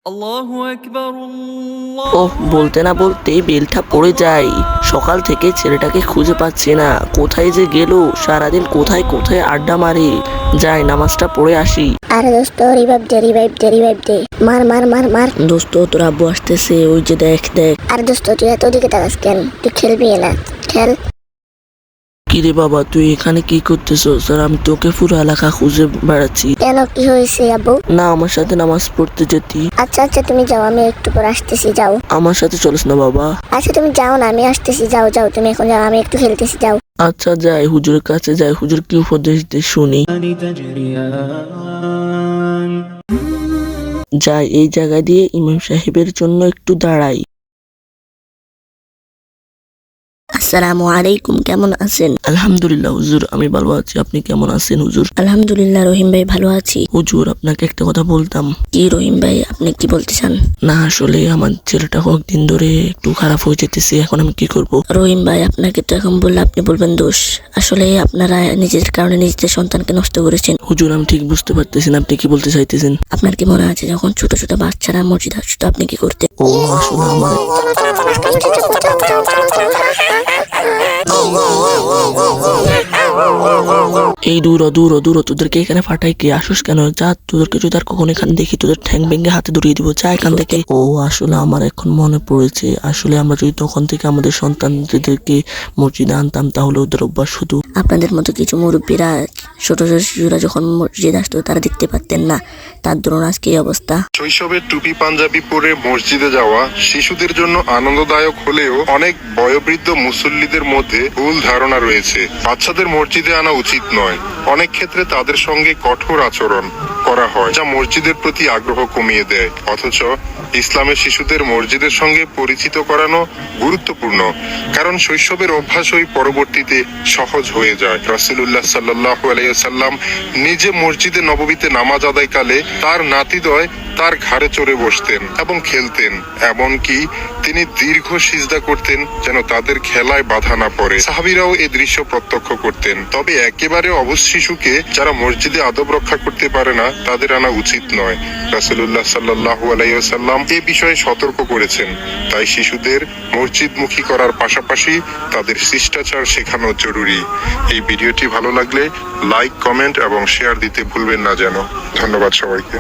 আল্লাহু আকবার ওহ, বলতে না বলতেই বেলটা পড়ে যায়। সকাল থেকে ছেলেটাকে খুঁজে পাচ্ছি না, কোথায় যে গেল। সারাদিন কোথায় কোথায় আড্ডা মারে। যাই নামাজটা পড়ে আসি। আরে দোস্ত, রিভাইভ দে। মার মার মার মার। দোস্ত, তোর আব্বু আসতেছে, ওই যে দেখ দেখ। আরে দোস্ত, তুই এত দিকে তাকাস কেন? তুই খেলবি না? খেল। কিরে বাবা, তুই এখানে কি করতেছো? স্যার, আমি তোকে পুরো এলাকা খুঁজে বেড়াচ্ছি। কেন, কি হয়েছে আব্বু? না, আমার সাথে নামাজ পড়তে যেতি। আচ্ছা আচ্ছা, তুমি যাও, আমি একটু পর আসতেছি, যাও। আমার সাথে চলিস না বাবা। আচ্ছা তুমি যাও না, আমি আসতেছি, যাও যাও, তুমি এখন যাও, আমি একটু খেলতেছি, যাও। আচ্ছা যাই, হুজুরের কাছে যাই, হুজুর কি উপদেশ দিয়ে শুনি। যাই, এই জায়গা দিয়ে ইমাম সাহেবের জন্য একটু দাঁড়াই। আসসালামু আলাইকুম, কেমন আছেন? আলহামদুলিল্লাহ হুজুর, আমি ভালো আছি। আপনি কেমন আছেন হুজুর? আলহামদুলিল্লাহ রহিম ভাই, ভালো আছি। হুজুর, আপনাকে একটা কথা বলতাম। কি রহিম ভাই, আপনি কি বলতে চান? না, আসলে আমার ছেলেটা কয়েকদিন ধরে একটু খারাপ হয়ে যেতেছে, এখন আমি কি করব? রহিম ভাই, আপনাকে তো এখন বললে আপনি বলবেন দোষ। আসলে আপনারা নিজের কারণে নিজেদের সন্তানকে নষ্ট করেছেন। হুজুর, আমি ঠিক বুঝতে পারতেছি না আপনি কি বলতে চাইতেছেন। আপনার কি মনে আছে যখন ছোট ছোট বাচ্চারা মসজিদ আসতো, আপনি কি করতেন? ও, আসলে আমার এই দূর দূর, তোদেরকে এখানে ফাটাই কে? আসুস কেন? যা, তোদেরকে যদি আর কখন এখানে দেখি তোদের ঠ্যাং ভেঙে হাতে ধরিয়ে দিব। যা এখান থেকে। ও, আসলে আমার এখন মনে পড়েছে, আসলে আমরা যদি তখন থেকে আমাদের সন্তানদেরকে মসজিদে আনতাম তাহলে ওদের অভ্যাস শুধু। আপনাদের মতো কিছু মুরব্বীরা ছোট ছোট শিশুরা যখন মসজিদ আসতো তারা দেখতে পারতেন না, তার দরুন আজকে এই অবস্থা। শৈশবে টুপি পাঞ্জাবি পরে মসজিদে যাওয়া শিশুদের জন্য আনন্দদায়ক হলেও অনেক বয়োবৃদ্ধ মুসল্লিদের মধ্যে ভুল ধারণা রয়েছে। বাচ্চাদের মসজিদে আনা উচিত নয়। অনেক ক্ষেত্রে তাদের সঙ্গে কঠোর আচরণ করা হয়, যা মসজিদের প্রতি আগ্রহ কমিয়ে দেয়। অথচ ইসলামের শিশুদের মসজিদের সঙ্গে পরিচিত করানো গুরুত্বপূর্ণ, কারণ শৈশবের অভ্যাসই পরবর্তীতে সহজ হয়ে যায়। রাসূলুল্লাহ সাল্লাল্লাহু আলাইহি ওয়াসাল্লাম নিজে মসজিদে নববীতে নামাজ আদায়কালে তার নাতিদ্বয় তার ঘাড়ে চড়ে বসতেন এবং খেলতেন। এমনকি তিনি দীর্ঘ সিজদা করতেন যেন তাদের খেলায় বাধা না পড়ে। সাহাবীরাও এই দৃশ্য প্রত্যক্ষ করতেন। তবে একেবারে অবশ শিশুকে যারা মসজিদে আদব রক্ষা করতে পারে না তাদের আনা উচিত নয়। রাসূলুল্লাহ সাল্লাল্লাহু আলাইহি ওয়াসাল্লাম এ বিষয়ে সতর্ক করেছেন। তাই শিশুদের মসজিদমুখী করার পাশাপাশি তাদের শিষ্টাচার শেখানো জরুরি। এই ভিডিওটি ভালো লাগলে লাইক, কমেন্ট এবং শেয়ার দিতে ভুলবেন না যেন। ধন্যবাদ সবাইকে।